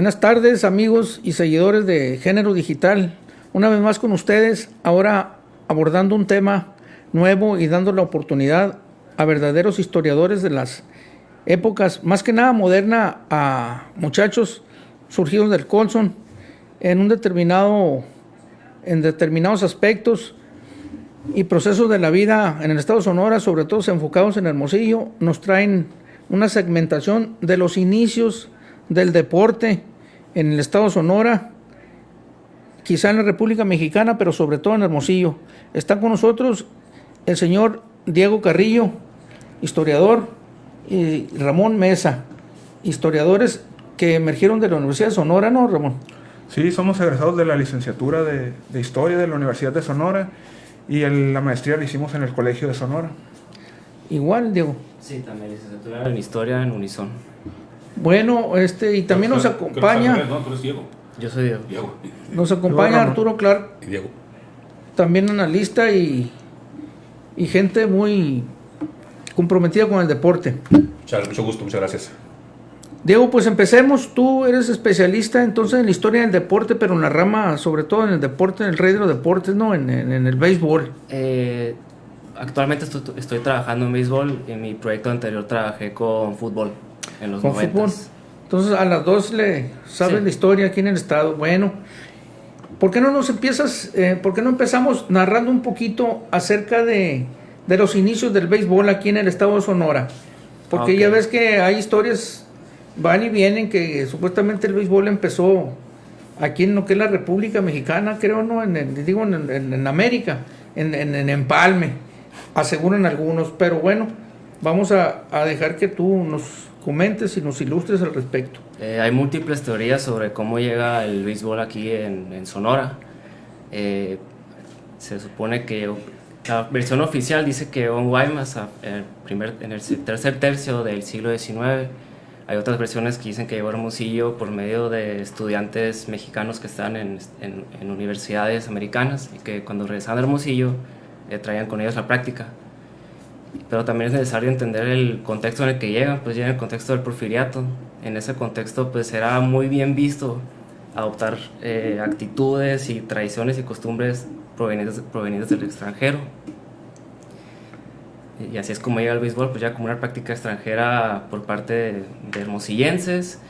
Buenas tardes, amigos y seguidores de Género Digital. Una vez más con ustedes, ahora abordando un tema nuevo y dando la oportunidad a verdaderos historiadores de las épocas, más que nada moderna, a muchachos surgidos del Colson en determinados aspectos y procesos de la vida en el estado de Sonora, sobre todo enfocados en Hermosillo. Nos traen una segmentación de los inicios del deporte en el estado de Sonora, quizá en la República Mexicana, pero sobre todo en Hermosillo. Está con nosotros el señor Diego Carrillo, historiador, y Ramón Mesa, historiadores que emergieron de la Universidad de Sonora, ¿no, Ramón? Sí, somos egresados de la licenciatura de Historia de la Universidad de Sonora y la maestría la hicimos en el Colegio de Sonora. Igual, Diego. Sí, también licenciatura en Historia en Unison. Bueno, y también nos acompaña... No, tú eres Diego. Yo soy Diego. Diego. Nos acompaña Arturo Clark, Y Diego. también analista y gente muy comprometida con el deporte. Mucho gusto, muchas gracias. Diego, pues empecemos. Tú eres especialista entonces en la historia del deporte, pero en la rama, sobre todo en el deporte, en el rey de los deportes, ¿no? En el béisbol. Actualmente estoy trabajando en béisbol. En mi proyecto anterior trabajé con fútbol en los Con 90s. fútbol. Entonces a las dos le sabes Sí. la historia aquí en el estado. Bueno, ¿por qué no empezamos narrando un poquito acerca de los inicios del béisbol aquí en el estado de Sonora? Porque Ok. ya ves que hay historias, van y vienen, que supuestamente el béisbol empezó aquí en lo que es la República Mexicana, creo, ¿no? En América, en Empalme, aseguran algunos, pero bueno, vamos a dejar que tú nos comentes y nos ilustres al respecto. Hay múltiples teorías sobre cómo llega el béisbol aquí en Sonora. Se supone que la versión oficial dice que llegó en Guaymas en el tercer tercio del siglo XIX. Hay otras versiones que dicen que llegó a Hermosillo por medio de estudiantes mexicanos que están en universidades americanas y que cuando regresaban a Hermosillo traían con ellos la práctica. Pero también es necesario entender el contexto en el que llegan, pues llegan en el contexto del porfiriato. En ese contexto pues era muy bien visto adoptar actitudes y tradiciones y costumbres provenientes del extranjero. Y así es como llega el béisbol, pues ya como una práctica extranjera por parte de hermosillenses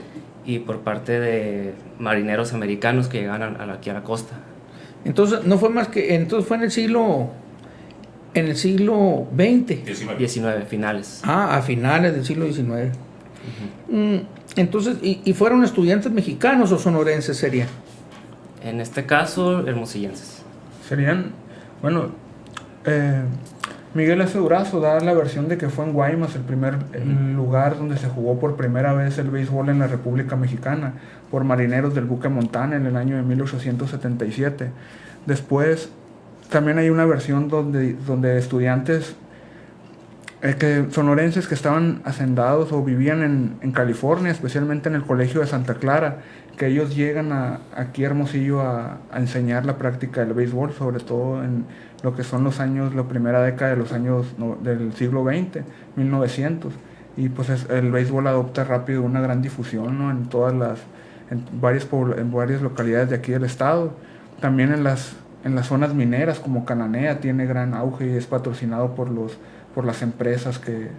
y por parte de marineros americanos que llegan aquí a la costa. Entonces, no fue más que, entonces fue en el siglo XX. 19 finales. A finales del siglo XIX. Entonces, ¿y fueron estudiantes mexicanos o sonorenses sería? En este caso, hermosillenses. Serían, bueno, Miguel S. Durazo da la versión de que fue en Guaymas el primer lugar donde se jugó por primera vez el béisbol en la República Mexicana por marineros del buque Montana en el año de 1877. Después también hay una versión donde estudiantes sonorenses que estaban hacendados o vivían en California, especialmente en el Colegio de Santa Clara, que ellos llegan aquí a Hermosillo a enseñar la práctica del béisbol, sobre todo en lo que son los años, la primera década de los años del siglo XX, 1900, y pues el béisbol adopta rápido una gran difusión, ¿no? en varias localidades de aquí del estado, también en las zonas mineras como Cananea tiene gran auge y es patrocinado por las empresas que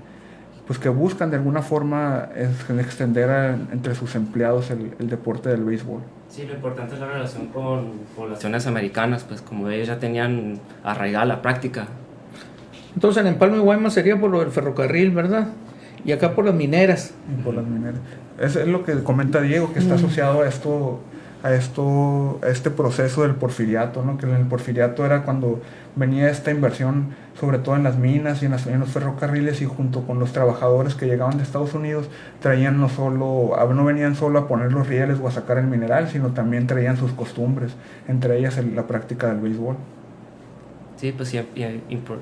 buscan de alguna forma extender entre sus empleados el deporte del béisbol. Sí, lo importante es la relación con poblaciones americanas, pues como ellos ya tenían arraigada la práctica. Entonces en Empalme y Guaymas sería por lo del ferrocarril, ¿verdad? Y acá por las mineras. Por las mineras. Es lo que comenta Diego, que está asociado a este proceso del porfiriato, ¿no? Que en el porfiriato era cuando venía esta inversión, sobre todo en las minas y en los ferrocarriles, y junto con los trabajadores que llegaban de Estados Unidos, traían no venían solo a poner los rieles o a sacar el mineral, sino también traían sus costumbres, entre ellas la práctica del béisbol. Sí, pues y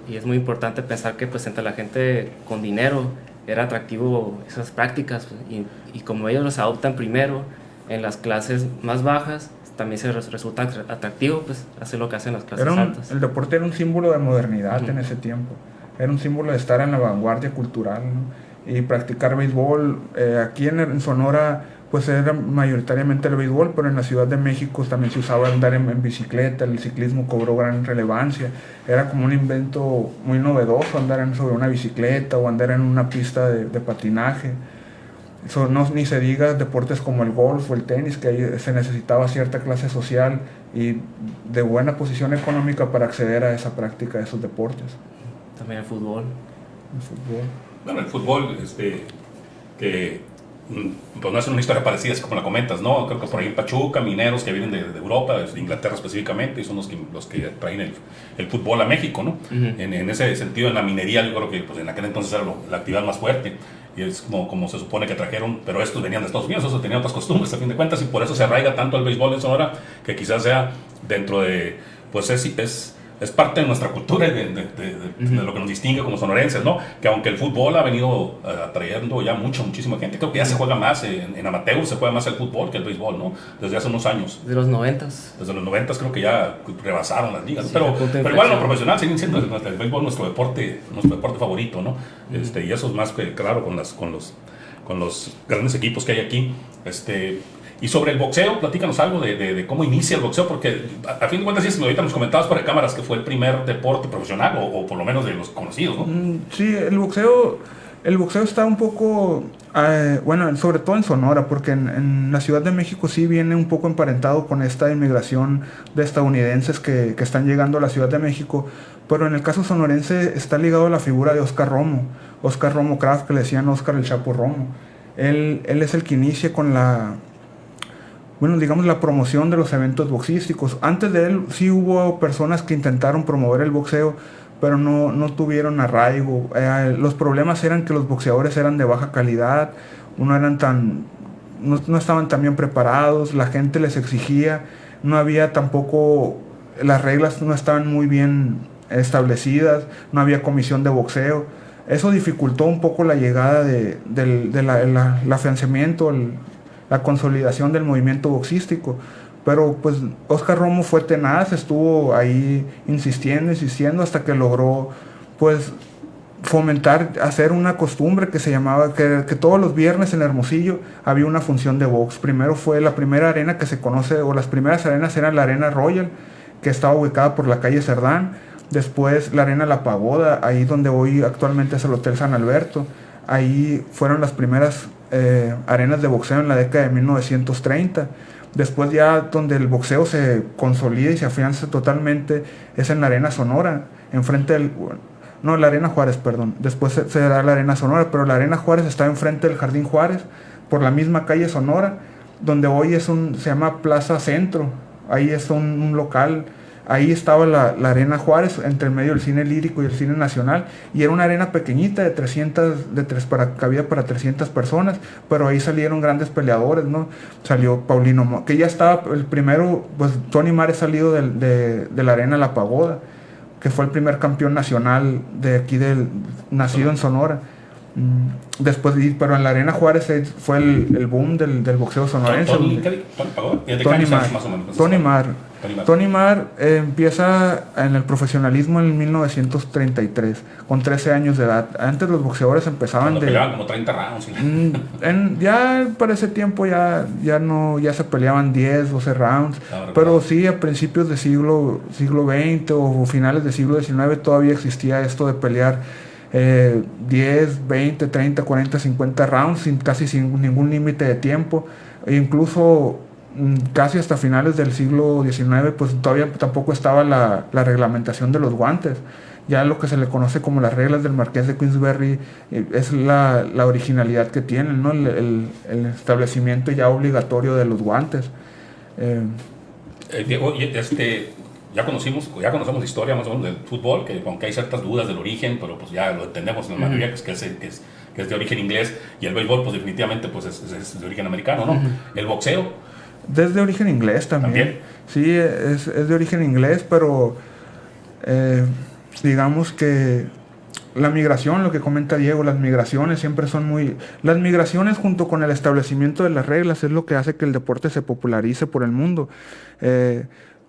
es muy importante pensar que pues entre la gente con dinero era atractivo esas prácticas, pues, y como ellos los adoptan primero en las clases más bajas, también se resulta atractivo, pues hacer lo que hacen las clases altas. El deporte era un símbolo de modernidad en ese tiempo, era un símbolo de estar en la vanguardia cultural, ¿no? Y practicar béisbol. Aquí en Sonora pues era mayoritariamente el béisbol, pero en la Ciudad de México también se usaba andar en bicicleta, el ciclismo cobró gran relevancia, era como un invento muy novedoso andar sobre una bicicleta o andar en una pista de patinaje. Eso no, ni se diga deportes como el golf o el tenis, que ahí se necesitaba cierta clase social y de buena posición económica para acceder a esa práctica de esos deportes. También el fútbol. El fútbol. Bueno, el fútbol, que pues no es una historia parecida, es como la comentas, ¿no? Creo que por ahí en Pachuca, mineros que vienen de Europa, de Inglaterra específicamente, y son los que traen el fútbol a México, ¿no? En ese sentido, en la minería, yo creo que pues, en aquel entonces era la actividad más fuerte, y es como se supone que trajeron, pero estos venían de Estados Unidos, esos tenían otras costumbres, a fin de cuentas, y por eso se arraiga tanto el béisbol en Sonora, que quizás sea dentro de, pues es parte de nuestra cultura y de lo que nos distingue como sonorenses, ¿no? Que aunque el fútbol ha venido atrayendo ya muchísima gente, creo que ya se juega más, en amateur se juega más el fútbol que el béisbol, ¿no? Desde hace unos años. De los 90s. Desde los 90 creo que ya rebasaron las ligas, Sí, pero igual en lo profesional siguen siendo el béisbol nuestro deporte favorito, ¿no? Y eso es más que claro con los grandes equipos que hay aquí. Y sobre el boxeo, platícanos algo de cómo inicia el boxeo, porque a fin de cuentas, sí, ahorita nos comentabas por cámaras que fue el primer deporte profesional, o por lo menos de los conocidos, ¿no? Sí, el boxeo está un poco, bueno, sobre todo en Sonora, porque en la Ciudad de México sí viene un poco emparentado con esta inmigración de estadounidenses que están llegando a la Ciudad de México, pero en el caso sonorense está ligado a la figura de Oscar Romo Kraft, que le decían Oscar el Chapo Romo. Él es el que inicia con la promoción de los eventos boxísticos. Antes de él sí hubo personas que intentaron promover el boxeo, pero no tuvieron arraigo. Los problemas eran que los boxeadores eran de baja calidad, no estaban tan bien preparados, la gente les exigía, no había tampoco, las reglas no estaban muy bien establecidas, no había comisión de boxeo. Eso dificultó un poco la llegada el afianzamiento, la consolidación del movimiento boxístico, pero pues Oscar Romo fue tenaz, estuvo ahí insistiendo hasta que logró pues fomentar, hacer una costumbre que se llamaba, que todos los viernes en Hermosillo había una función de box. Primero fue la primera arena que se conoce, o las primeras arenas eran la Arena Royal, que estaba ubicada por la calle Cerdán, después la Arena La Pagoda, ahí donde hoy actualmente es el Hotel San Alberto. Ahí fueron las primeras arenas de boxeo en la década de 1930. Después ya donde el boxeo se consolida y se afianza totalmente es en la Arena Sonora, la Arena Juárez, perdón. Después se da la Arena Sonora, pero la Arena Juárez está enfrente del Jardín Juárez, por la misma calle Sonora, donde hoy se llama Plaza Centro. Ahí es un local. Ahí estaba la Arena Juárez, entre el medio del cine lírico y el cine nacional, y era una arena pequeñita cabía para 300 personas, pero ahí salieron grandes peleadores, ¿no? Salió Paulino, que ya estaba el primero, pues Tony Mares salido de la Arena La Pagoda, que fue el primer campeón nacional de aquí, nacido en Sonora. Después, pero en la Arena Juárez fue el boom del boxeo sonorense. Tony Mar empieza en el profesionalismo en 1933, con 13 años de edad. Antes los boxeadores empezaban peleaban como 30 rounds. Ya para ese tiempo ya se peleaban 10, 12 rounds. Pero sí, a principios del siglo XX o finales del siglo XIX todavía existía esto de pelear 10, 20, 30, 40, 50 rounds casi sin ningún límite de tiempo. E incluso casi hasta finales del siglo XIX pues todavía tampoco estaba la reglamentación de los guantes. Ya lo que se le conoce como las reglas del Marqués de Queensberry es la originalidad que tienen, ¿no? El establecimiento ya obligatorio de los guantes. Diego, ya conocemos la historia más o menos del fútbol, que aunque hay ciertas dudas del origen, pero pues ya lo entendemos en la mayoría, que es de origen inglés, y el béisbol pues definitivamente pues es de origen americano, ¿no? El boxeo. Desde origen inglés también. Sí, es de origen inglés, pero digamos que la migración, lo que comenta Diego, las migraciones siempre son las migraciones junto con el establecimiento de las reglas es lo que hace que el deporte se popularice por el mundo.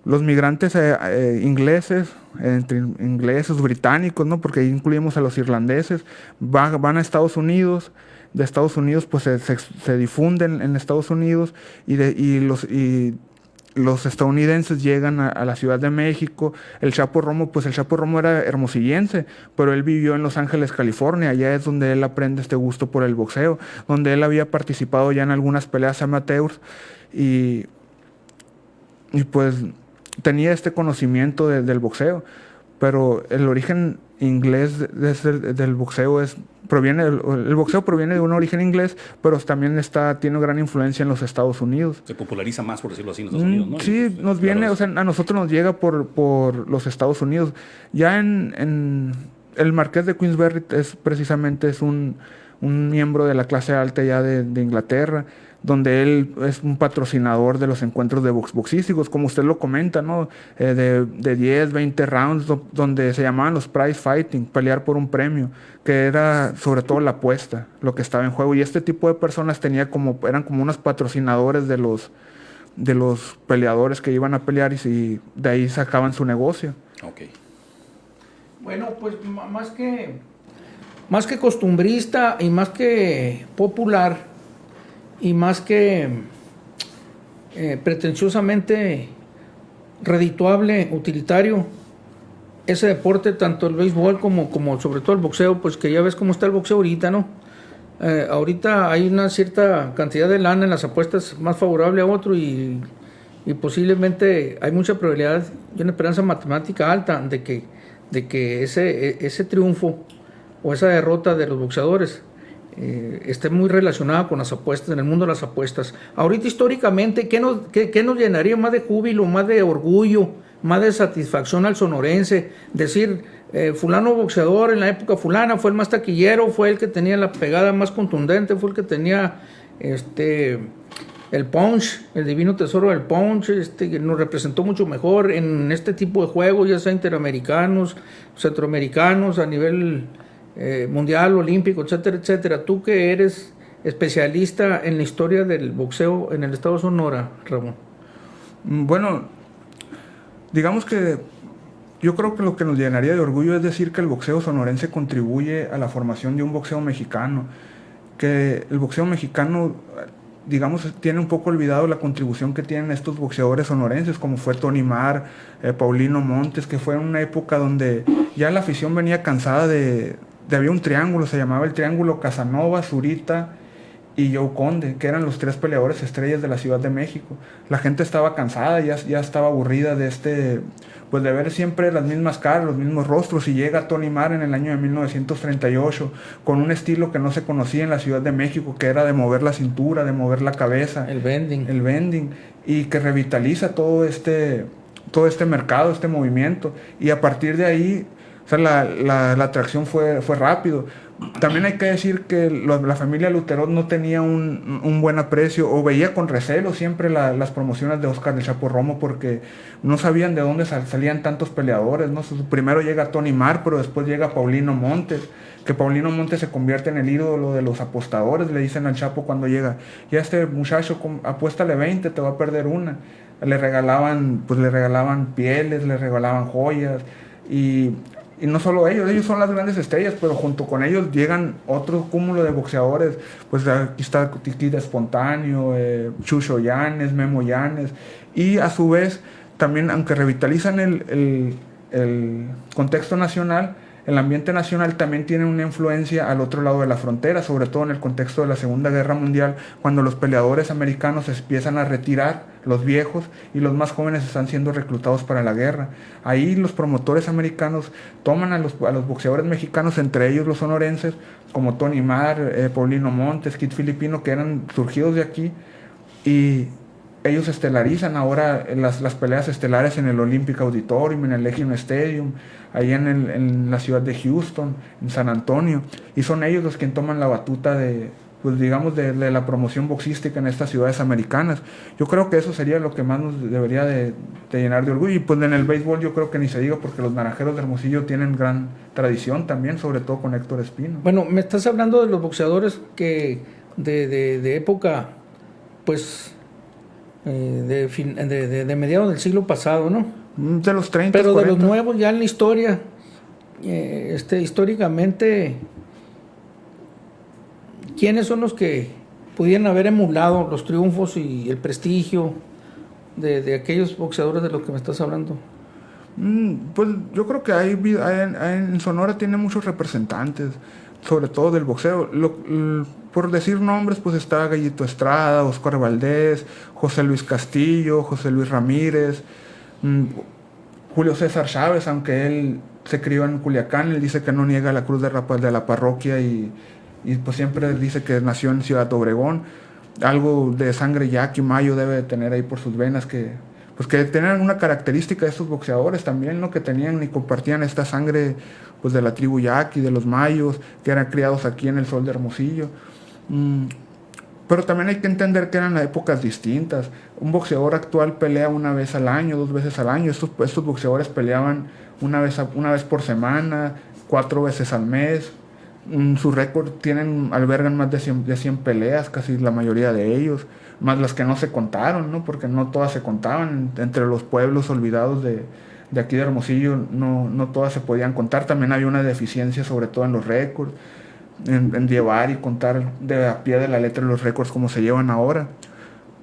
Los migrantes ingleses, entre ingleses, británicos, ¿no? Porque ahí incluimos a los irlandeses, van a Estados Unidos, de Estados Unidos pues se difunden en Estados Unidos y los estadounidenses llegan a la Ciudad de México. El Chapo Romo era hermosillense, pero él vivió en Los Ángeles, California. Allá es donde él aprende este gusto por el boxeo, donde él había participado ya en algunas peleas amateurs y pues tenía este conocimiento del boxeo. Pero el origen inglés del boxeo el boxeo proviene de un origen inglés, pero también tiene gran influencia en los Estados Unidos. Se populariza más, por decirlo así, en Estados Unidos, ¿no? Sí, nos viene, o sea, a nosotros nos llega por los Estados Unidos. Ya en el Marqués de Queensberry precisamente es un miembro de la clase alta ya de Inglaterra, donde él es un patrocinador de los encuentros de boxísticos, como usted lo comenta, ¿no? De 10, 20 rounds, donde se llamaban los prize fighting, pelear por un premio, que era sobre todo la apuesta, lo que estaba en juego. Y este tipo de personas eran como unos patrocinadores de los peleadores que iban a pelear y de ahí sacaban su negocio. Ok. Bueno, pues más que costumbrista y más que popular, y más que pretenciosamente redituable, utilitario, ese deporte, tanto el béisbol como sobre todo el boxeo, pues que ya ves cómo está el boxeo ahorita, ¿no? Ahorita hay una cierta cantidad de lana en las apuestas más favorable a otro y posiblemente hay mucha probabilidad y una esperanza matemática alta de que ese triunfo o esa derrota de los boxeadores esté muy relacionada con las apuestas, en el mundo de las apuestas. Ahorita históricamente, ¿qué nos llenaría más de júbilo, más de orgullo, más de satisfacción al sonorense? Decir, fulano boxeador en la época fulana fue el más taquillero, fue el que tenía la pegada más contundente, fue el que tenía el punch, el divino tesoro del punch, que nos representó mucho mejor en este tipo de juegos, ya sea interamericanos, centroamericanos, a nivel mundial, olímpico, etcétera, etcétera. Tú que eres especialista en la historia del boxeo en el estado de Sonora, Ramón. Bueno, digamos que yo creo que lo que nos llenaría de orgullo es decir que el boxeo sonorense contribuye a la formación de un boxeo mexicano, que el boxeo mexicano, digamos, tiene un poco olvidado la contribución que tienen estos boxeadores sonorenses, como fue Tony Marr, Paulino Montes, que fue en una época donde ya la afición venía cansada había un triángulo, se llamaba el triángulo Casanova, Zurita y Joe Conde, que eran los 3 peleadores estrellas de la Ciudad de México. La gente estaba cansada, ya estaba aburrida de pues de ver siempre las mismas caras, los mismos rostros, y llega Tony Marr en el año de 1938 con un estilo que no se conocía en la Ciudad de México, que era de mover la cintura, de mover la cabeza, el bending, y que revitaliza todo este mercado, este movimiento, y a partir de ahí, o sea, la atracción fue rápido. También hay que decir que la familia Luterot no tenía un buen aprecio, o veía con recelo siempre las promociones de Oscar el Chapo Romo, porque no sabían de dónde salían tantos peleadores, ¿no? Primero llega Tony Marr, pero después llega Paulino Montes, que Paulino Montes se convierte en el ídolo de los apostadores. Le dicen al Chapo cuando llega, ya este muchacho, apuéstale 20, te va a perder una. Le regalaban pieles, le regalaban joyas, y no solo ellos son las grandes estrellas, pero junto con ellos llegan otro cúmulo de boxeadores. Pues aquí está Tiquita Espontáneo, Chucho Llanes, Memo Llanes, y a su vez también, aunque revitalizan el contexto nacional, el ambiente nacional también tiene una influencia al otro lado de la frontera, sobre todo en el contexto de la Segunda Guerra Mundial, cuando los peleadores americanos se empiezan a retirar, los viejos, y los más jóvenes están siendo reclutados para la guerra. Ahí los promotores americanos toman a los boxeadores mexicanos, entre ellos los sonorenses, como Tony Marr, Paulino Montes, Kid Filipino, que eran surgidos de aquí, y ellos estelarizan ahora las peleas estelares en el Olympic Auditorium, en el Legion Stadium, ahí en la ciudad de Houston, en San Antonio, y son ellos los que toman la batuta de la promoción boxística en estas ciudades americanas. Yo creo que eso sería lo que más nos debería de llenar de orgullo. Y pues en el béisbol yo creo que ni se diga, porque los Naranjeros de Hermosillo tienen gran tradición también, sobre todo con Héctor Espino. Bueno, me estás hablando de los boxeadores que de época, pues de mediados del siglo pasado, ¿no? De los 30, pero 40. De los nuevos ya en la historia, históricamente, ¿quiénes son los que pudieran haber emulado los triunfos y el prestigio de aquellos boxeadores de los que me estás hablando? Pues yo creo que en Sonora tiene muchos representantes, sobre todo del boxeo. Por decir nombres, pues está Gallito Estrada, Óscar Valdés, José Luis Castillo, José Luis Ramírez, Julio César Chávez, aunque él se crió en Culiacán, él dice que no niega la cruz de la parroquia y pues siempre dice que nació en Ciudad Obregón. Algo de sangre yaqui mayo debe de tener ahí por sus venas, que tenían una característica de estos boxeadores también, ¿no? Que tenían y compartían esta sangre pues de la tribu yaqui, de los mayos, que eran criados aquí en el Sol de Hermosillo. Pero también hay que entender que eran épocas distintas. Un boxeador actual pelea una vez al año, 2 veces al año. Estos boxeadores peleaban una vez por semana, 4 veces al mes. Su récord albergan más de 100 peleas, casi la mayoría de ellos, más las que no se contaron, ¿no? Porque no todas se contaban. Entre los pueblos olvidados de aquí de Hermosillo, no todas se podían contar. También había una deficiencia, sobre todo en los récords, en llevar y contar a pie de la letra los récords como se llevan ahora.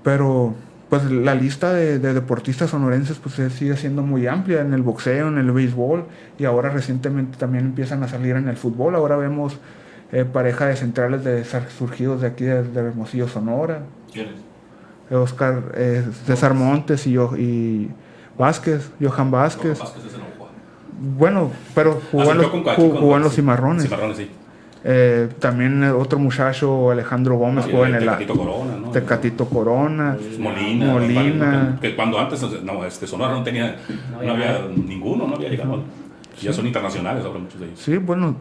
Pero pues la lista de deportistas sonorenses pues sigue siendo muy amplia en el boxeo, en el béisbol, y ahora recientemente también empiezan a salir en el fútbol. Ahora vemos pareja de centrales surgidos de aquí de Hermosillo, Sonora. ¿Quiénes? César Montes y Vázquez, Johan Vázquez. Vázquez ese no juega. Bueno, pero jugó en los Cimarrones. Cimarrones, sí. También otro muchacho, Alejandro Gómez, jugó en el Tecatito Corona, ¿no? Tecatito Corona, Molina. Que cuando antes Sonora no había ninguno, no había llegado. Ya son internacionales ahora muchos de ellos. Sí, bueno,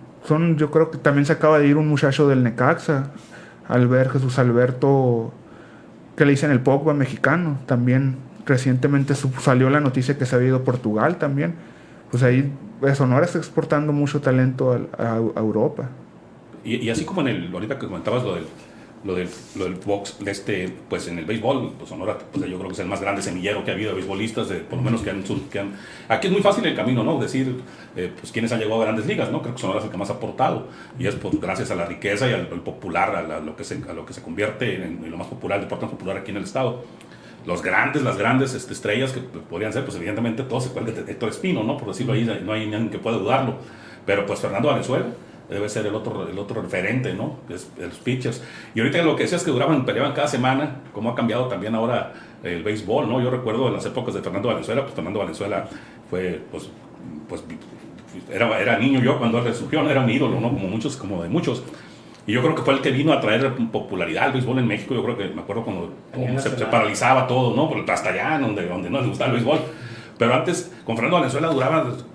yo creo que también se acaba de ir un muchacho del Necaxa, Jesús Alberto, que le dicen el Pogba mexicano. También recientemente salió la noticia que se había ido a Portugal también. Pues ahí Sonora está exportando mucho talento a Europa. Y así como ahorita que comentabas lo del box, pues en el béisbol, pues Sonora, pues yo creo que es el más grande semillero que ha habido de beisbolistas, por lo menos que han. Aquí es muy fácil el camino, ¿no? Decir, pues quiénes han llegado a grandes ligas, ¿no? Creo que Sonora es el que más ha aportado, y es pues gracias a la riqueza y al popular, a lo que se convierte en lo más popular, el deporte más popular aquí en el estado. Las grandes estrellas que podrían ser, pues evidentemente todos se cuelgan de Héctor Espino, ¿no? Por decirlo ahí, no hay nadie que pueda dudarlo. Pero pues Fernando Valenzuela debe ser el otro referente, ¿no? Es los pitchers. Y ahorita lo que decías que peleaban cada semana, cómo ha cambiado también ahora el béisbol, ¿no? Yo recuerdo en las épocas de Fernando Valenzuela, pues Fernando Valenzuela fue, pues era niño yo cuando él resurgió, ¿no? Era un ídolo, ¿no? Como de muchos. Y yo creo que fue el que vino a traer popularidad al béisbol en México. Yo creo que me acuerdo cuando se paralizaba todo, ¿no? Hasta allá, donde no les gustaba el béisbol. Pero antes, con Fernando Valenzuela duraban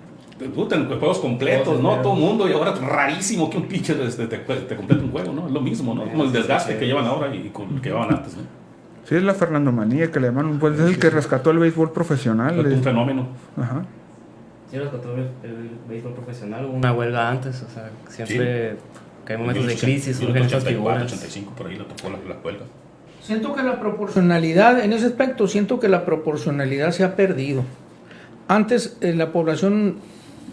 juegos completos, ¿no? Todo el mundo. Y ahora es rarísimo que un pitcher te complete un juego, ¿no? Es lo mismo, ¿no? Como el desgaste que llevan ahora y con el que llevaban antes, ¿no? Sí, es la Fernandomanía que le llaman. Pues es el que rescató el béisbol profesional. Es un fenómeno. Ajá. Sí, rescató el béisbol profesional. Hubo una huelga antes, o sea, siempre... Sí. Que hay momentos de crisis, surgen estas figuras. 85 por ahí la tocó la huelga. Siento que la proporcionalidad, en ese aspecto, se ha perdido. Antes la población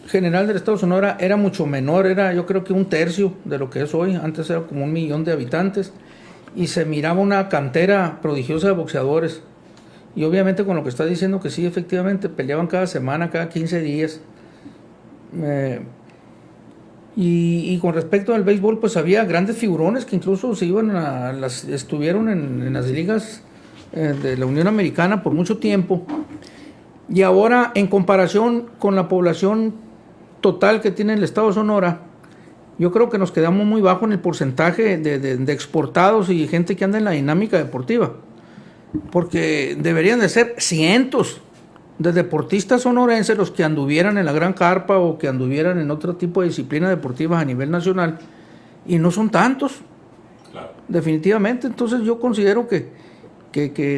general del estado de Sonora era mucho menor, era yo creo que 1/3 de lo que es hoy. Antes era como 1 millón de habitantes y se miraba una cantera prodigiosa de boxeadores. Y obviamente con lo que está diciendo que sí, efectivamente, peleaban cada semana, cada 15 días. Y con respecto al béisbol, pues había grandes figurones que incluso estuvieron en las ligas de la Unión Americana por mucho tiempo. Y ahora, en comparación con la población total que tiene el estado de Sonora, yo creo que nos quedamos muy bajo en el porcentaje de exportados y gente que anda en la dinámica deportiva. Porque deberían de ser cientos de deportistas sonorenses los que anduvieran en la Gran Carpa o que anduvieran en otro tipo de disciplinas deportivas a nivel nacional, y no son tantos, claro. Definitivamente. Entonces yo considero que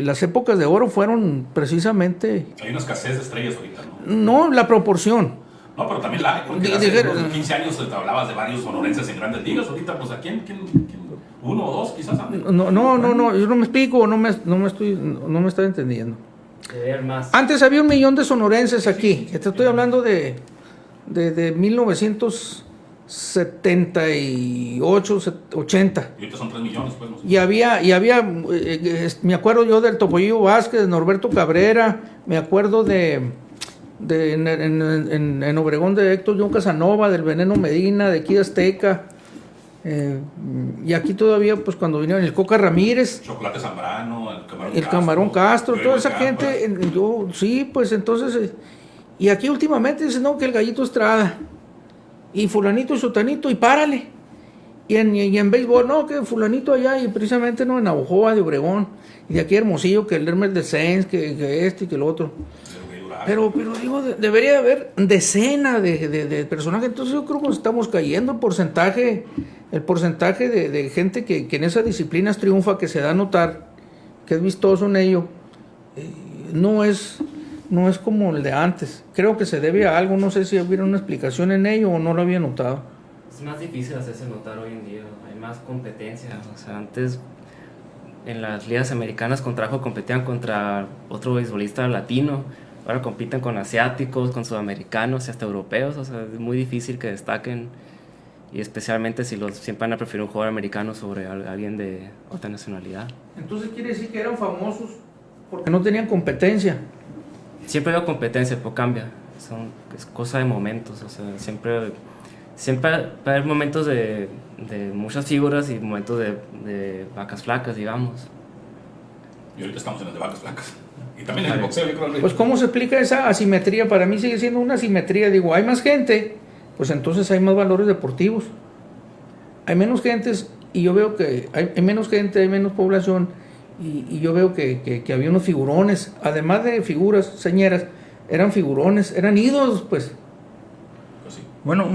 las épocas de oro fueron precisamente... Hay una escasez de estrellas ahorita, ¿no? No, la proporción. No, pero también porque hace 15 años te hablabas de varios sonorenses en grandes ligas. Ahorita, pues, ¿a quién? ¿Uno o dos quizás? No, yo no me explico, no me estoy entendiendo. Más. Antes había 1 millón de sonorenses aquí. Te estoy hablando de 1900, 78, 80. Y ahorita son 3 millones, pues. No sé. Y había me acuerdo yo del Topollillo Vázquez, de Norberto Cabrera, me acuerdo en Obregón de Héctor John Casanova, del Veneno Medina, de aquí de Azteca. Y aquí todavía, pues cuando vinieron el Coca Ramírez, Chocolate Zambrano, el Camarón Castro, Joel toda esa Campas. gente, sí, pues entonces, y aquí últimamente dicen, no, que el Gallito Estrada, y fulanito y sotanito, y párale. Y en béisbol, no, que fulanito allá, y precisamente no, en Navojoa de Obregón, y de aquí Hermosillo, que el Hermes de Sainz, que este y que el otro. Pero digo, debería haber decenas de personajes. Entonces yo creo que nos estamos cayendo. El porcentaje de gente que en esas disciplinas triunfa, que se da a notar, que es vistoso en ello, no es como el de antes. Creo que se debe a algo. No sé si hubiera una explicación en ello o no lo había notado. Es más difícil hacerse notar hoy en día, hay más competencia. O sea, antes en las ligas americanas competían contra otro beisbolista latino. Ahora compiten con asiáticos, con sudamericanos y hasta europeos. O sea, es muy difícil que destaquen. Y especialmente si siempre van a preferir un jugador americano sobre alguien de otra nacionalidad. Entonces quiere decir que eran famosos porque no tenían competencia. Siempre hay competencia, pero cambia. Es cosa de momentos. O sea, siempre va a haber momentos de muchas figuras y momentos de vacas flacas, digamos. Y ahorita estamos en el de vacas flacas. Y también en el boxeo, yo creo. Pues ¿cómo se explica esa asimetría? Para mí sigue siendo una asimetría. Digo, hay más gente, pues entonces hay más valores deportivos. Hay menos gentes y yo veo que hay menos gente, hay menos población y yo veo que había unos figurones, además de figuras señeras, eran figurones, eran ídolos, pues. Pues sí. Bueno,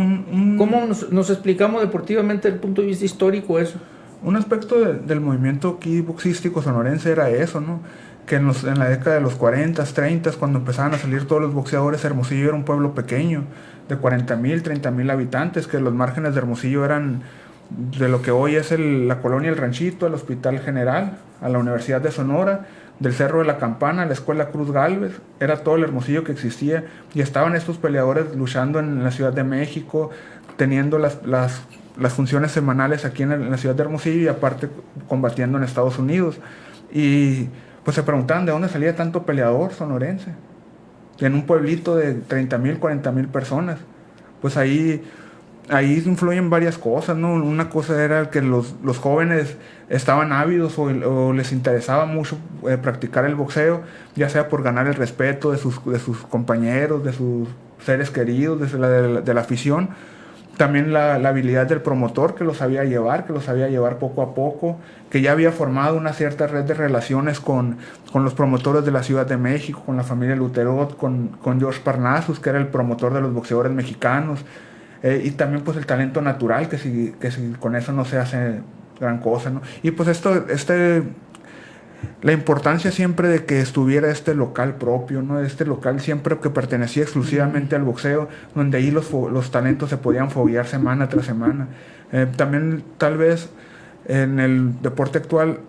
¿Cómo nos explicamos deportivamente desde el punto de vista histórico eso? un aspecto del movimiento aquí boxístico sonorense era eso, ¿no? Que en la década de los 40, 30, cuando empezaban a salir todos los boxeadores, Hermosillo era un pueblo pequeño, de 40,000, 30,000 habitantes, que los márgenes de Hermosillo eran de lo que hoy es la colonia El Ranchito, el Hospital General, a la Universidad de Sonora, del Cerro de la Campana, la Escuela Cruz Gálvez, era todo el Hermosillo que existía, y estaban estos peleadores luchando en la Ciudad de México, teniendo las funciones semanales aquí en la ciudad de Hermosillo y aparte combatiendo en Estados Unidos. Y pues se preguntaban de dónde salía tanto peleador sonorense en un pueblito de 30,000, 40,000 personas. Pues ahí influyen varias cosas, ¿no? Una cosa era que los jóvenes estaban ávidos o les interesaba mucho practicar el boxeo, ya sea por ganar el respeto de sus compañeros, de sus seres queridos, de la afición. También la habilidad del promotor que lo sabía llevar poco a poco, que ya había formado una cierta red de relaciones con los promotores de la Ciudad de México, con la familia Luterot, con George Parnassus, que era el promotor de los boxeadores mexicanos, y también pues el talento natural, que si con eso no se hace gran cosa, ¿no? Y pues la importancia siempre de que estuviera este local propio, ¿no? Este local siempre que pertenecía exclusivamente al boxeo, donde ahí los talentos se podían foguear semana tras semana. También tal vez en el deporte actual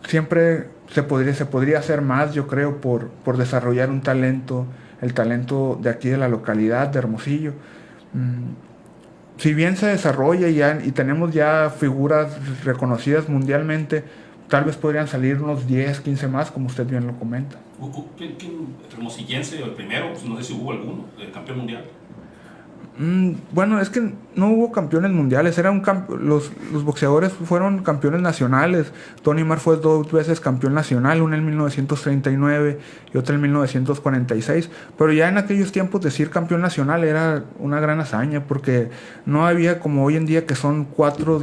siempre se podría hacer más, yo creo, por desarrollar un talento, el talento de aquí de la localidad de Hermosillo. Si bien se desarrolla y tenemos ya figuras reconocidas mundialmente, tal vez podrían salir unos 10, 15 más, como usted bien lo comenta. ¿Quién hermosillense, el primero? Pues no sé si hubo alguno, el campeón mundial. Bueno, es que no hubo campeones mundiales, los boxeadores fueron campeones nacionales. Tony Marr fue 2 veces campeón nacional, una en 1939 y otra en 1946. Pero ya en aquellos tiempos decir campeón nacional era una gran hazaña, porque no había como hoy en día que son 4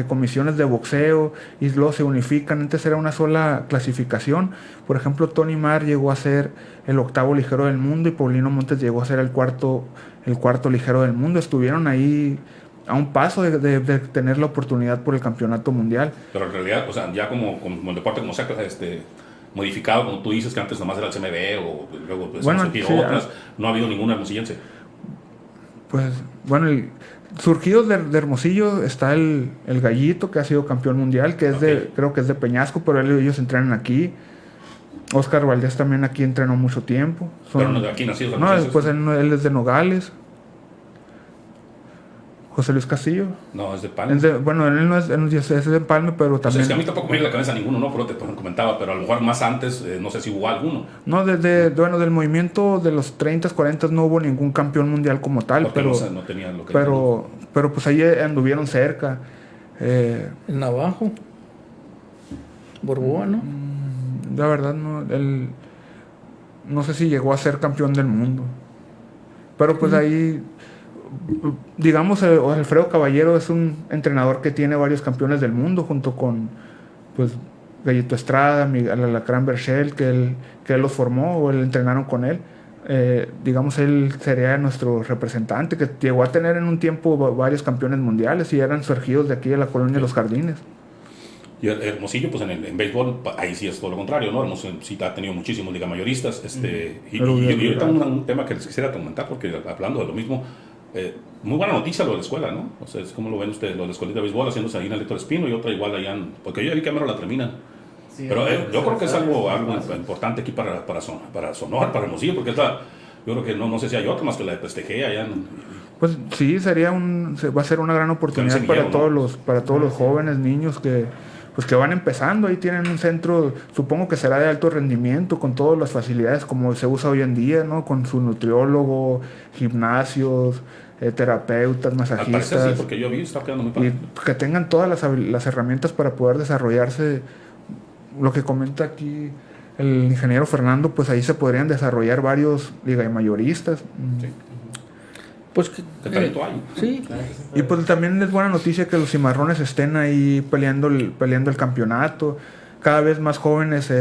comisiones de boxeo y luego se unifican. Antes era una sola clasificación. Por ejemplo, Tony Marr llegó a ser el 8º ligero del mundo y Paulino Montes llegó a ser el cuarto ligero del mundo. Estuvieron ahí a un paso de tener la oportunidad por el campeonato mundial. Pero en realidad, o sea, ya como el deporte como sea modificado, como tú dices, que antes nomás era el CMB o luego pues, bueno, otras, no ha habido ningún hermosillense. Pues bueno, surgidos de Hermosillo está el Gallito, que ha sido campeón mundial, que es creo que es de Peñasco, pero ellos entrenan aquí. Oscar Valdés también aquí entrenó mucho tiempo. Pero no de aquí nacidos. No, pues él es de Nogales. José Luis Castillo. No, es de Palma. Bueno, él no es, es de Palma, pero Entonces, también... es que a mí tampoco me viene a la cabeza ninguno, ¿no? Pero te comentaba, pero a lo mejor más antes, no sé si hubo alguno. No, bueno, del movimiento de los 30, 40 no hubo ningún campeón mundial como tal, Porque pero, no tenían lo que pero pues ahí anduvieron cerca. El Navajo. Borboa, ¿no? La verdad, no, él no sé si llegó a ser campeón del mundo. Pero pues ahí, digamos, Alfredo Caballero es un entrenador que tiene varios campeones del mundo, junto con pues Gallito Estrada, Miguel Alacrán Berchel, que él los formó o él entrenaron con él. Digamos, él sería nuestro representante, que llegó a tener en un tiempo varios campeones mundiales y eran surgidos de aquí de la colonia de Los Jardines. Y Hermosillo, pues en béisbol, ahí sí es todo lo contrario, ¿no? Hermosillo sí ha tenido muchísimos liga mayoristas. Y ahorita un tema que les quisiera comentar, porque hablando de lo mismo, muy buena noticia lo de la escuela, ¿no? O sea, ¿cómo lo ven ustedes? Lo de la escuelita de béisbol haciéndose ahí en el Héctor Espino y otra igual allá, porque yo vi que mero la terminan. Sí, pero yo creo que es algo importante aquí para Sonora, para Hermosillo, porque yo creo que no sé si hay otra más que la de Pestejea allá Pues sí, va a ser una gran oportunidad para todos los jóvenes, niños que van empezando. Ahí tienen un centro, supongo que será de alto rendimiento, con todas las facilidades como se usa hoy en día, ¿no? Con su nutriólogo, gimnasios, terapeutas, masajistas. Al parecer sí, porque yo vi, está quedando muy padre. Y que tengan todas las herramientas para poder desarrollarse. Lo que comenta aquí el ingeniero Fernando, pues ahí se podrían desarrollar varios liga mayoristas. Sí. Pues ¿qué talento hay? Sí. Y pues también es buena noticia que los Cimarrones estén ahí peleando el campeonato. Cada vez más jóvenes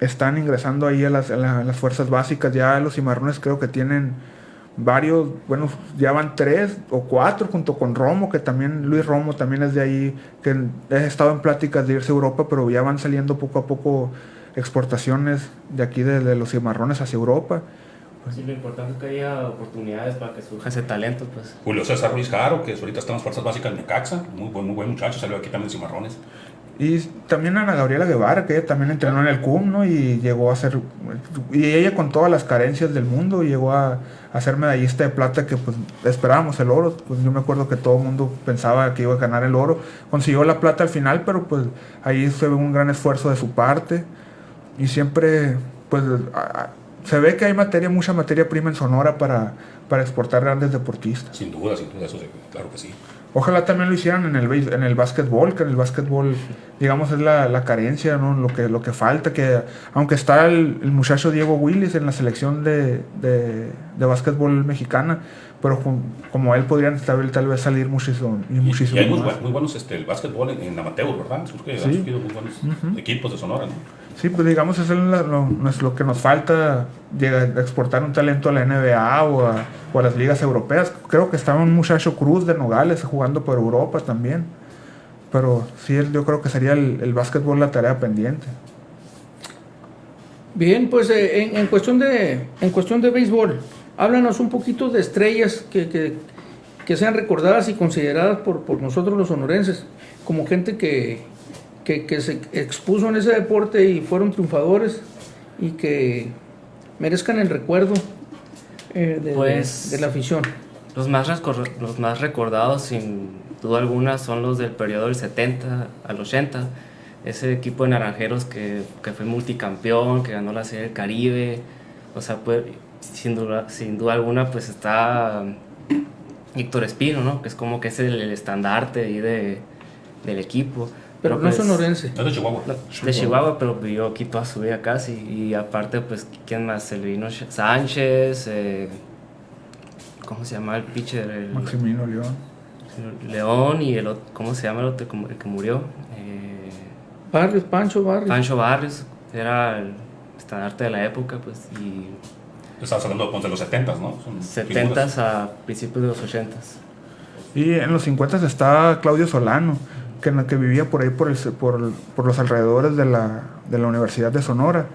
están ingresando ahí a las fuerzas básicas. Ya los Cimarrones creo que tienen varios, bueno, ya van 3 o 4 junto con Romo, que también Luis Romo también es de ahí, que ha estado en pláticas de irse a Europa, pero ya van saliendo poco a poco exportaciones de aquí de los Cimarrones hacia Europa. Sí, lo importante es que haya oportunidades para que surja ese talento, pues. Julio César Ruiz Jaro, que ahorita está en las fuerzas básicas de Necaxa, muy buen muchacho, salió aquí también en Cimarrones. Y también Ana Gabriela Guevara, que ella también entrenó en el CUM, ¿no? Y llegó a ser... Y ella con todas las carencias del mundo llegó a ser medallista de plata, que pues esperábamos el oro. Pues yo me acuerdo que todo el mundo pensaba que iba a ganar el oro. Consiguió la plata al final, pero pues ahí se ve un gran esfuerzo de su parte. Y siempre, pues... se ve que hay mucha materia prima en Sonora para exportar grandes deportistas. Sin duda, eso claro que sí. Ojalá también lo hicieran en el básquetbol, que en el básquetbol, digamos, es la carencia, ¿no? Lo que falta, que aunque está el muchacho Diego Willis en la selección de básquetbol mexicana, pero como él podrían tal vez salir muchísimo y hay más. muy buenos el básquetbol en amateur, ¿verdad? Que han surgido muy buenos equipos de Sonora, ¿no? Sí, pues digamos, eso es lo que nos falta, exportar un talento a la NBA o a las ligas europeas. Creo que estaba un muchacho Cruz de Nogales jugando por Europa también. Pero sí, yo creo que sería el básquetbol la tarea pendiente. Bien, pues en cuestión de béisbol, háblanos un poquito de estrellas que sean recordadas y consideradas por nosotros los sonorenses como gente que se expuso en ese deporte y fueron triunfadores y que merezcan el recuerdo de la afición. Los más recordados, sin duda alguna, son los del periodo del 70 al 80. Ese equipo de Naranjeros que fue multicampeón, que ganó la Serie del Caribe. O sea, pues, sin duda alguna, pues está Héctor Espino, ¿no? Que es como que es el estandarte ahí del equipo. Pero no sonorense. No, de Chihuahua. De Chihuahua, pero vivió aquí toda su vida casi. Y aparte, pues, ¿quién más? Selvino Sánchez, ¿cómo se llama el pitcher? Maximino León y el otro, ¿cómo se llama el otro el que murió? Pancho Barrios. Pancho Barrios, era el estandarte de la época, pues, y... Estamos hablando de los 70s, ¿no? 70s a principios de los 80s. Y en los 50s está Claudio Solano, que vivía por ahí por los alrededores de la Universidad de Sonora,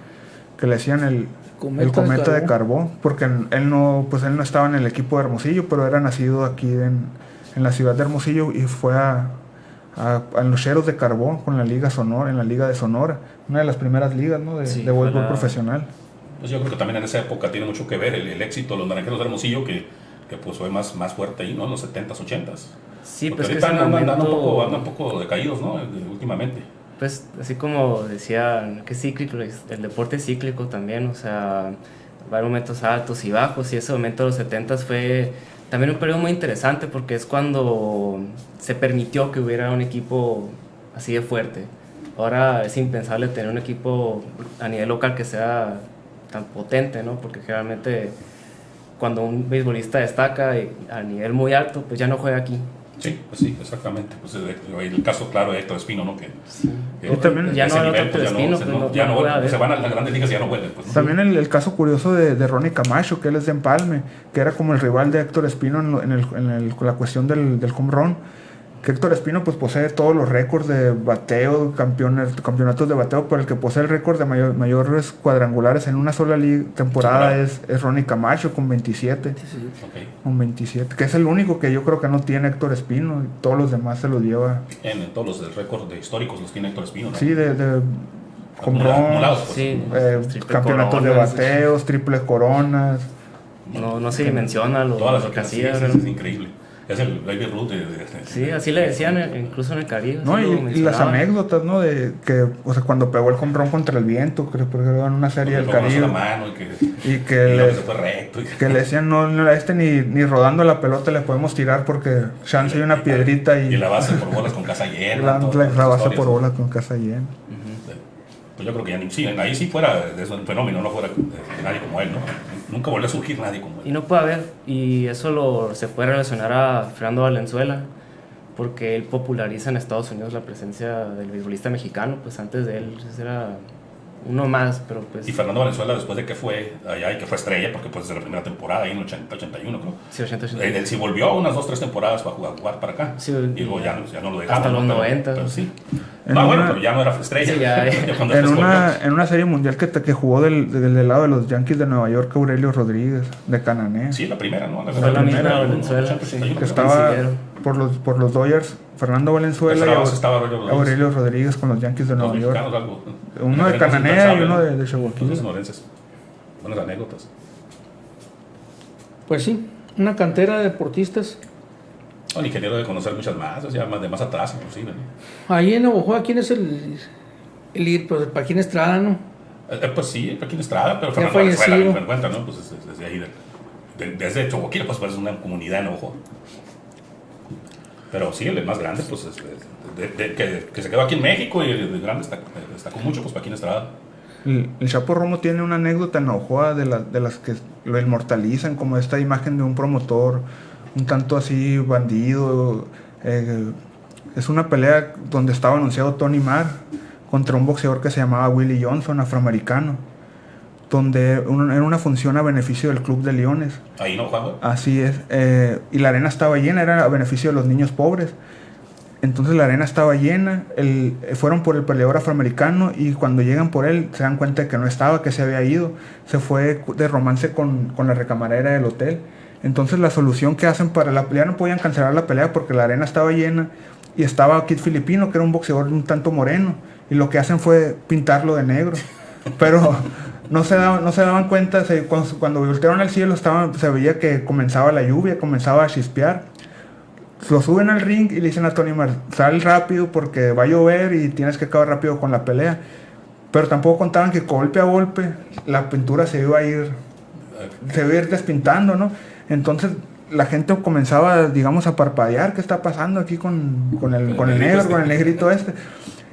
que le decían el cometa de Carbó, porque él no estaba en el equipo de Hermosillo, pero era nacido aquí en la ciudad de Hermosillo y fue a los Cheros de Carbó con la Liga Sonora, en la Liga de Sonora, una de las primeras ligas, ¿no? de voleibol profesional. Pues yo creo que también en esa época tiene mucho que ver el éxito de los Naranjeros de Hermosillo, que que pues fue más fuerte ahí, ¿no? En los 70s, 80s. Sí, Porque pues que ahorita ese andan momento, un poco decaídos, ¿no? Últimamente. pues así como decía, que cíclico, el deporte es cíclico también, o sea, va a haber momentos altos y bajos, y ese momento de los 70s fue también un periodo muy interesante porque es cuando se permitió que hubiera un equipo así de fuerte. Ahora es impensable tener un equipo a nivel local que sea tan potente, ¿no? Porque generalmente cuando un beisbolista destaca a nivel muy alto, pues ya no juega aquí. Sí, pues sí, exactamente. Pues el caso claro de Héctor Espino, ¿no? Que Y también ya no ese hay nivel, otro pues, Espino, se- pues, no ya no puede vuelven, haber. se van a las grandes ligas y ya no vuelven. Pues, ¿no? También el caso curioso de Ronnie Camacho, que él es de Empalme, que era como el rival de Héctor Espino en la cuestión del home run. Que Héctor Espino pues posee todos los récords de bateo, campeonatos de bateo, pero el que posee el récord de mayores cuadrangulares en una sola temporada es Ronnie Camacho con 27. Ok. Con 27, que es el único que yo creo que no tiene Héctor Espino, y todos los demás se los lleva. En todos los récords históricos los tiene Héctor Espino, ¿no? Sí, de home Acumulados, runs, pues. Sí, triple campeonatos de coronas, bateos, triple coronas. no se dimensiona Todas las lo que ocasiones, hacía. sí, ¿no? es increíble. Es el Baby Ruth Sí, así le decían incluso en el Caribe. No, así lo y las mencionaban. anécdotas, ¿no? De que, o sea, cuando pegó el home run contra el viento, creo que era en una serie del la Caribe, mano y y que y luego le, se fue recto. que le decían, no, a este ni rodando la pelota le podemos tirar porque chance hay una piedrita Y y la base por bolas con casa llena. la todas las base historias, por ¿no? bola con casa llena. Pues yo creo que ya ni, sí, ahí sí fuera de eso, un fenómeno, no fuera nadie como él, ¿no? Nunca volvió a surgir nadie como Y él. no puede haber, y eso se puede relacionar a Fernando Valenzuela, porque él populariza en Estados Unidos la presencia del beisbolista mexicano, pues antes de él era uno más, pero pues... Y Fernando Valenzuela, después de que fue allá y que fue estrella, porque pues desde la primera temporada, ahí en el 80-81, creo. Sí, 80, Él sí volvió unas 2-3 temporadas para jugar para acá. Sí, y luego ya no lo dejaron. hasta los ¿no? 90. Pero sí. En No, bueno, una- pero ya no era estrella. Sí, ya. Cuando En después volvió. en una serie mundial que jugó del lado de los Yankees de Nueva York, Aurelio Rodríguez, de Cananea. Sí, la primera, ¿no? Fue la misma primera, Valenzuela, 80, sí. 81, Que creo. estaba Consiguieron. por los Dodgers, Fernando Valenzuela Tercera y base estaba Aurelio Rodríguez con los Yankees de Los Nueva York. mexicanos, algo. Uno de Cananea y uno de Chihuahua. Los sonorenses. Buenas anécdotas. Pues sí, una cantera de deportistas. El ingeniero debe conocer muchas más, o sea, de más atrás inclusive, ¿no? Ahí en Navojoa, ¿quién es el ir? Pues Paquín Estrada, ¿no? Pues sí, aquí en Estrada, pero Ya Fernando Valenzuela, fallecido. me encuentra, ¿no? Pues desde ahí, desde Choboquila, pues es una comunidad en Ojo. Pero sí, el más grande, pues que se quedó aquí en México y el grande está con mucho, pues Paquín Estrada. El Chapo Romo tiene una anécdota en Navojoa de las que lo inmortalizan, como esta imagen de un promotor un tanto así bandido. Es una pelea donde estaba anunciado Tony Marr contra un boxeador que se llamaba Willie Johnson, afroamericano, donde era una función a beneficio del Club de Leones. Ahí no, Juan. Así es, y la arena estaba llena, era a beneficio de los niños pobres. Entonces la arena estaba llena, fueron por el peleador afroamericano y cuando llegan por él se dan cuenta de que no estaba, que se había ido, se fue de romance con la recamarera del hotel. Entonces la solución que hacen para la pelea, no podían cancelar la pelea porque la arena estaba llena y estaba Kid Filipino, que era un boxeador un tanto moreno, y lo que hacen fue pintarlo de negro. Pero no se daban cuenta, cuando voltearon al cielo se veía que comenzaba la lluvia, comenzaba a chispear. Lo suben al ring y le dicen a Tony Marr, sal rápido porque va a llover y tienes que acabar rápido con la pelea. Pero tampoco contaban que golpe a golpe la pintura se iba a ir despintando, ¿no? Entonces la gente comenzaba, digamos, a parpadear. ¿Qué está pasando aquí con el negro, con el negrito este?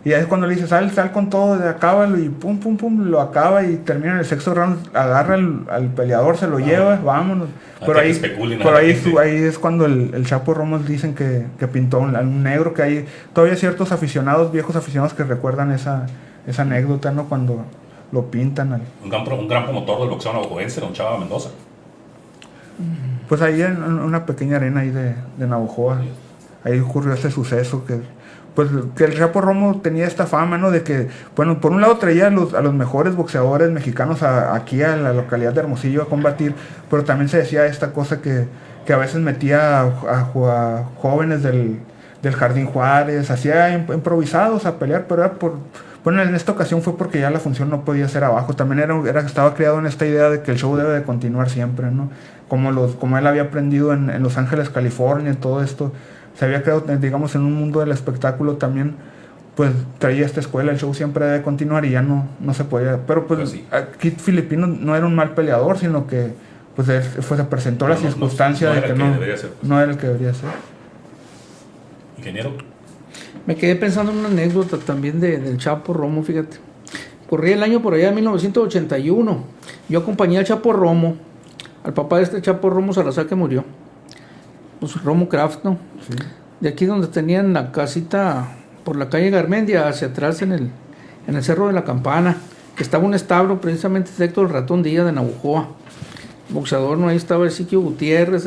Y ahí es cuando le dice, sal con todo, acábalo, y pum, pum, pum, lo acaba y termina en el sexto round, agarra al peleador, se lo lleva, vámonos. Pero ahí es cuando el Chapo Romos dicen que pintó un negro, que hay todavía ciertos viejos aficionados que recuerdan esa anécdota, ¿no? Cuando lo pintan. Un gran promotor del boxeo navajoense, don Chava Mendoza. Pues ahí en una pequeña arena ahí de Navojoa, ahí ocurrió este suceso que el Chapo Romo tenía esta fama, ¿no? De que, bueno, por un lado traía a los mejores boxeadores mexicanos aquí a la localidad de Hermosillo a combatir, pero también se decía esta cosa que a veces metía a jóvenes del Jardín Juárez, hacía improvisados a pelear, pero era Bueno, en esta ocasión fue porque ya la función no podía ser abajo. También estaba creado en esta idea de que el show debe de continuar siempre, ¿no? Como él había aprendido en Los Ángeles, California, todo esto. Se había creado, digamos, en un mundo del espectáculo también, pues traía esta escuela, el show siempre debe continuar y ya no se podía. Pero pues sí. aquí Filipino no era un mal peleador, sino que pues se presentó la circunstancia de que debería ser, pues. no era el que debería ser. Ingeniero. Me quedé pensando en una anécdota también del Chapo Romo, fíjate. Corría el año por allá de 1981. Yo acompañé al Chapo Romo, al papá de este Chapo Romo Salazar que murió. Pues Romo Kraft, ¿no? Sí. De aquí donde tenían la casita por la calle Garmendia, hacia atrás en el Cerro de la Campana, que estaba un establo precisamente de Héctor Ratón Díaz de Navojoa. Boxeador, ¿no? Ahí estaba Ezequiel Gutiérrez,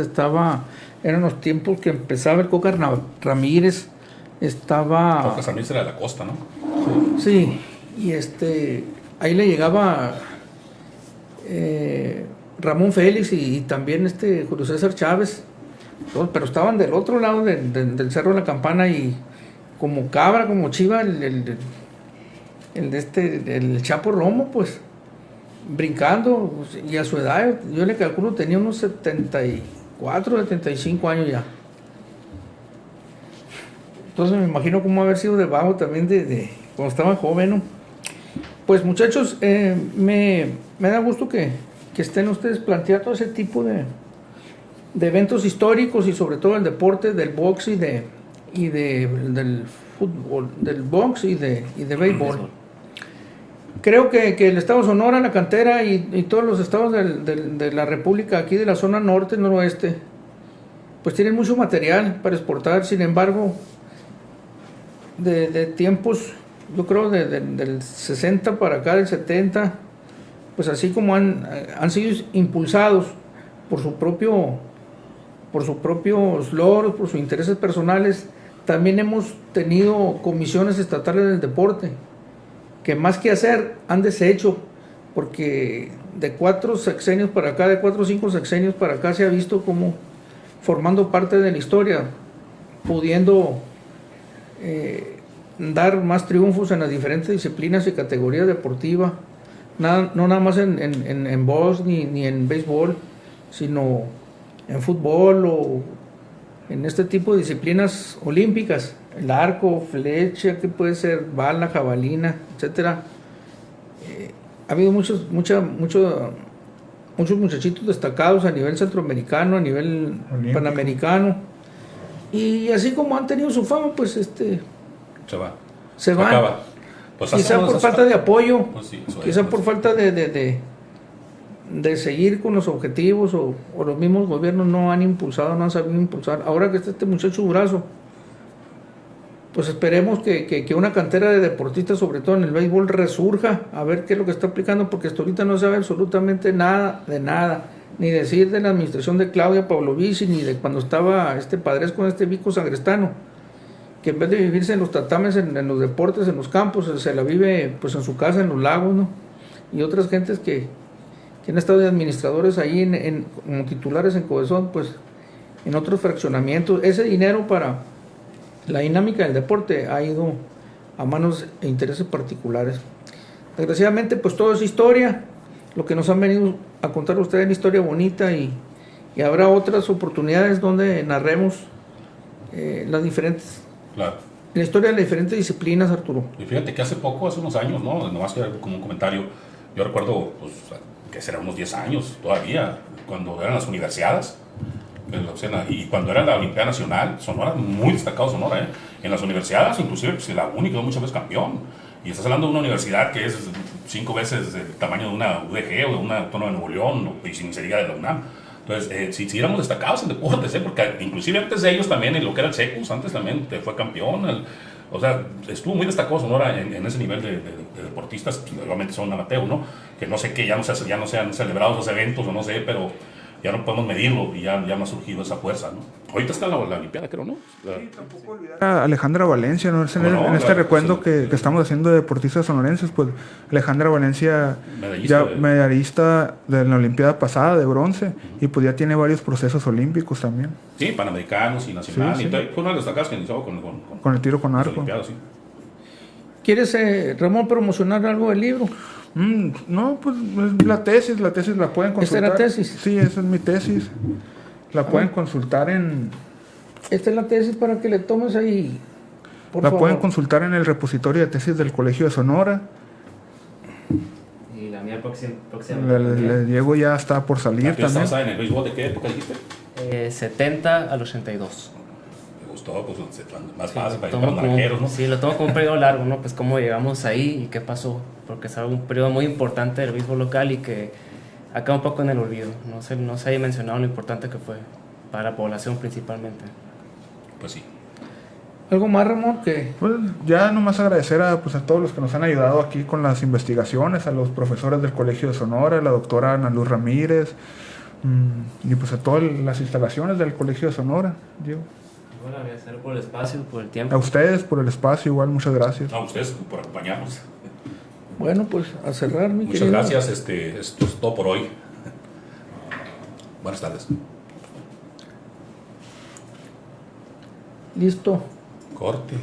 eran los tiempos que empezaba el Coca Ramírez, estaba... Coca Ramírez era de la costa, ¿no? Sí, y ahí le llegaba Ramón Félix y también Julio César Chávez, pero estaban del otro lado del Cerro de la Campana y como cabra, como chiva, el Chapo Romo, pues, brincando, y a su edad, yo le calculo, tenía unos 74, 75 años ya. Entonces me imagino cómo haber sido debajo también de cuando estaba joven, ¿no? Pues muchachos, me da gusto que estén ustedes planteando ese tipo de eventos históricos y sobre todo el deporte del box del fútbol, del box y de béisbol. Creo que el estado de Sonora, la cantera y todos los estados de la república aquí de la zona norte, noroeste, pues tienen mucho material para exportar. Sin embargo, de tiempos, yo creo del 60 para acá, del 70, pues así como han sido impulsados por sus propios logros, por sus intereses personales, también hemos tenido comisiones estatales del deporte que más que hacer han deshecho, porque de 4 sexenios para acá, de 4 o 5 sexenios para acá se ha visto como formando parte de la historia, pudiendo dar más triunfos en las diferentes disciplinas y categorías deportivas, no nada más en box ni en béisbol, sino en fútbol o en este tipo de disciplinas olímpicas, el arco, flecha, que puede ser bala, jabalina, etcétera. Ha habido muchos muchachitos destacados a nivel centroamericano, a nivel olímpico, panamericano, y así como han tenido su fama, pues se van. Acaba. Pues quizá por falta de apoyo, pues sí, quizá por falta de seguir con los objetivos, o los mismos gobiernos no han sabido impulsar. Ahora que está este muchacho Durazo, pues esperemos que una cantera de deportistas, sobre todo en el béisbol, resurja, a ver qué es lo que está aplicando, porque hasta ahorita no sabe absolutamente nada de nada, ni decir de la administración de Claudia Pavlovich, ni de cuando estaba Padres con Vico Sagrestano, que en vez de vivirse en los tatames, en los deportes, en los campos, se la vive pues en su casa, en los lagos, ¿no? Y otras gentes que han estado de administradores ahí como titulares en Codesón, pues en otros fraccionamientos. Ese dinero para la dinámica del deporte ha ido a manos e intereses particulares. Desgraciadamente, pues todo es historia, lo que nos han venido a contar ustedes es una historia bonita, y habrá otras oportunidades donde narremos las diferentes... Claro. La historia de las diferentes disciplinas, Arturo. Y fíjate que hace unos años, ¿no? Nomás que como un comentario, yo recuerdo, pues, que será unos 10 años todavía, cuando eran las universidades, y cuando era la Olimpiada Nacional, Sonora, muy destacado Sonora, ¿eh? En las universidades, inclusive, pues, la única, muchas veces campeón. Y estás hablando de una universidad que es 5 veces el tamaño de una UDG o de una Autónoma de Nuevo León, y sin se diga de la UNAM. Entonces, si éramos destacados en deportes, porque inclusive antes de ellos también, en lo que era el SECUS, antes también fue campeón. O sea, estuvo muy destacado Sonora en ese nivel de deportistas, que obviamente son amateur, ¿no? Que no sé qué, ya no se han celebrado esos eventos, o no sé, pero ya no podemos medirlo, y ya no ha surgido esa fuerza, ¿no? Ahorita está la Olimpiada, creo, ¿no? Sí, tampoco olvidar a Alejandra Valencia, ¿no? En este recuento que estamos haciendo de deportistas sonorenses, pues Alejandra Valencia, medallista de la Olimpiada pasada de bronce, y pues ya tiene varios procesos olímpicos también. Sí, panamericanos y nacional, sí. Y fue una de las destacadas que inició con el tiro con arco. Sí. ¿Quieres, Ramón, promocionar algo del libro? No, pues la tesis la pueden consultar. ¿Esta es la tesis? Sí, esa es mi tesis. La pueden consultar en... Esta es la tesis para que le tomes ahí, por La favor. pueden consultar en el repositorio de tesis del Colegio de Sonora. Y la mía próxima. Le Diego ya está por salir ¿Tú estabas también. en el béisbol de qué época dijiste? 70 al 82. Me gustó, pues más fácil para ir Tomo para los naranjeros, ¿no? Sí, lo tomo como un periodo largo, ¿no? Pues cómo llegamos ahí y qué pasó. Porque es un periodo muy importante del béisbol local y que acaba un poco en el olvido. No se ha dimensionado lo importante que fue para la población principalmente. Pues sí. ¿Algo más, Ramón? Que Pues ya nomás agradecer a todos los que nos han ayudado aquí con las investigaciones, a los profesores del Colegio de Sonora, a la doctora Ana Luz Ramírez, y pues a todas las instalaciones del Colegio de Sonora, Diego. Bueno, agradecer por el espacio, por el tiempo. A ustedes por el espacio, igual, muchas gracias. No, a ustedes por acompañarnos. bueno, pues a cerrar, mi Muchas querido. gracias. Esto es todo por hoy. Buenas tardes. Listo. Corte.